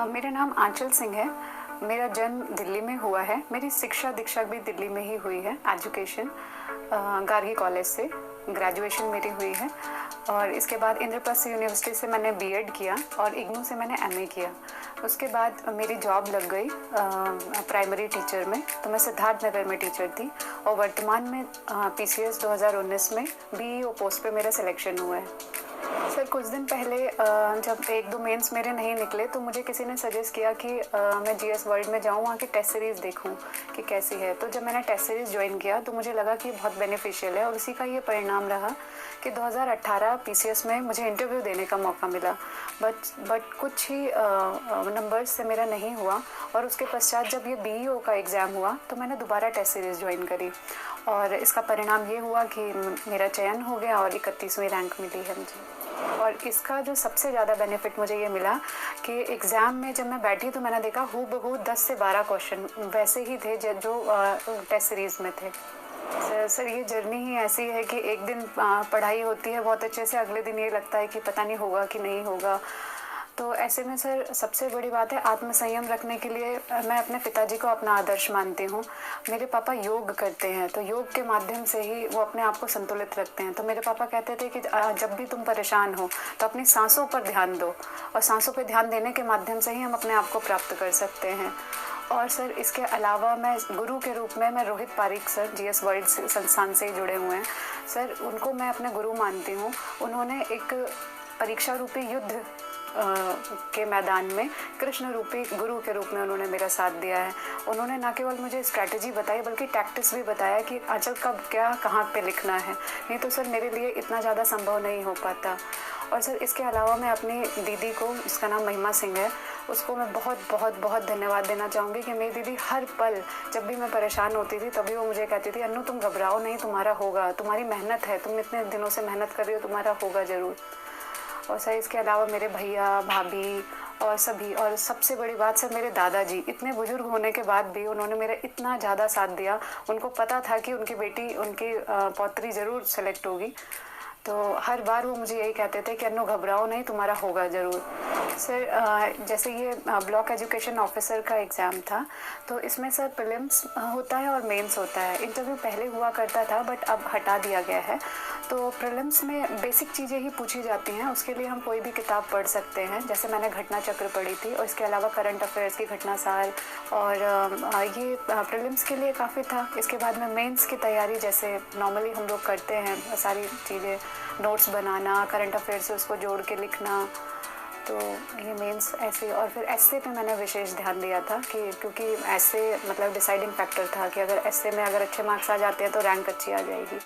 मेरा नाम आंचल सिंह है। मेरा जन्म दिल्ली में हुआ है। मेरी शिक्षा दीक्षा भी दिल्ली में ही हुई है। एजुकेशन गार्गी कॉलेज से ग्रेजुएशन मेरी हुई है और इसके बाद इंद्रप्रस्थ यूनिवर्सिटी से मैंने बीएड किया और इग्नू से मैंने एमए किया। उसके बाद मेरी जॉब लग गई प्राइमरी टीचर में, तो मैं सिद्धार्थ नगर में टीचर थी और वर्तमान में पीसीएस 2019 में बीईओ पोस्ट पे मेरा सिलेक्शन हुआ है। सर कुछ दिन पहले जब एक दो मेंस मेरे नहीं निकले तो मुझे किसी ने सजेस्ट किया कि मैं जीएस वर्ल्ड में जाऊँ, वहाँ की टेस्ट सीरीज़ देखूँ कि कैसी है। तो जब मैंने टेस्ट सीरीज़ ज्वाइन किया तो मुझे लगा कि बहुत बेनिफिशियल है और उसी का ये परिणाम रहा कि 2018 पीसीएस में मुझे इंटरव्यू देने का मौका मिला। बट कुछ ही नंबर्स से मेरा नहीं हुआ और उसके पश्चात जब ये बीईओ का एग्ज़ाम हुआ तो मैंने दोबारा टेस्ट सीरीज़ ज्वाइन करी और इसका परिणाम ये हुआ कि मेरा चयन हो गया और 31वीं रैंक मिली है मुझे। और इसका जो सबसे ज़्यादा बेनिफिट मुझे ये मिला कि एग्ज़ाम में जब मैं बैठी तो मैंने देखा हूबहू 10 से 12 क्वेश्चन वैसे ही थे जो टेस्ट सीरीज़ में थे। सर ये जर्नी ही ऐसी है कि एक दिन पढ़ाई होती है बहुत अच्छे से, अगले दिन ये लगता है कि पता नहीं होगा कि नहीं होगा। तो ऐसे में सर सबसे बड़ी बात है आत्मसंयम रखने के लिए मैं अपने पिताजी को अपना आदर्श मानती हूँ। मेरे पापा योग करते हैं तो योग के माध्यम से ही वो अपने आप को संतुलित रखते हैं। तो मेरे पापा कहते थे कि जब भी तुम परेशान हो तो अपनी सांसों पर ध्यान दो और सांसों पर ध्यान देने के माध्यम से ही हम अपने आप को प्राप्त कर सकते हैं। और सर इसके अलावा मैं गुरु के रूप में मैं Rohit Pareek sir GS world संस्थान से जुड़े हुए हैं। सर उनको मैं अपने गुरु मानती हूँ। उन्होंने एक परीक्षा रूपी युद्ध के मैदान में कृष्ण रूपी गुरु के रूप में उन्होंने मेरा साथ दिया है। उन्होंने न केवल मुझे स्ट्रैटेजी बताई बल्कि टैक्टिक्स भी बताया कि आंचल कब क्या कहाँ पे लिखना है, नहीं तो सर मेरे लिए इतना ज़्यादा संभव नहीं हो पाता। और सर इसके अलावा मैं अपनी दीदी को, जिसका नाम महिमा सिंह है, उसको मैं बहुत बहुत बहुत धन्यवाद देना चाहूँगी कि मेरी दीदी हर पल जब भी मैं परेशान होती थी तभी वो मुझे कहती थी, अन्नू तुम घबराओ नहीं, तुम्हारा होगा, तुम्हारी मेहनत है, तुम इतने दिनों से मेहनत कर रही हो, तुम्हारा होगा ज़रूर। और सर इसके अलावा मेरे भैया भाभी और सभी, और सबसे बड़ी बात सर मेरे दादाजी, इतने बुजुर्ग होने के बाद भी उन्होंने मेरा इतना ज़्यादा साथ दिया। उनको पता था कि उनकी बेटी, उनकी पौत्री ज़रूर सेलेक्ट होगी, तो हर बार वो मुझे यही कहते थे कि अन्नू घबराओ नहीं, तुम्हारा होगा ज़रूर। सर जैसे ये ब्लॉक एजुकेशन ऑफिसर का एग्ज़ाम था तो इसमें सर प्रीलिम्स होता है और मेंस होता है। इंटरव्यू पहले हुआ करता था बट अब हटा दिया गया है। तो प्रीलिम्स में बेसिक चीज़ें ही पूछी जाती हैं, उसके लिए हम कोई भी किताब पढ़ सकते हैं। जैसे मैंने घटना चक्र पढ़ी थी और इसके अलावा करंट अफेयर्स की घटना सार, और ये प्रीलिम्स के लिए काफ़ी था। इसके बाद में मेंस की तैयारी जैसे नॉर्मली हम लोग करते हैं, सारी चीज़ें नोट्स बनाना, करंट अफेयर से उसको जोड़ के लिखना, तो ये मेंस ऐसे। और फिर एस्से पे मैंने विशेष ध्यान दिया था कि क्योंकि एस्से मतलब डिसाइडिंग फैक्टर था कि अगर एस्से में अगर अच्छे मार्क्स आ जाते हैं तो रैंक अच्छी आ जाएगी।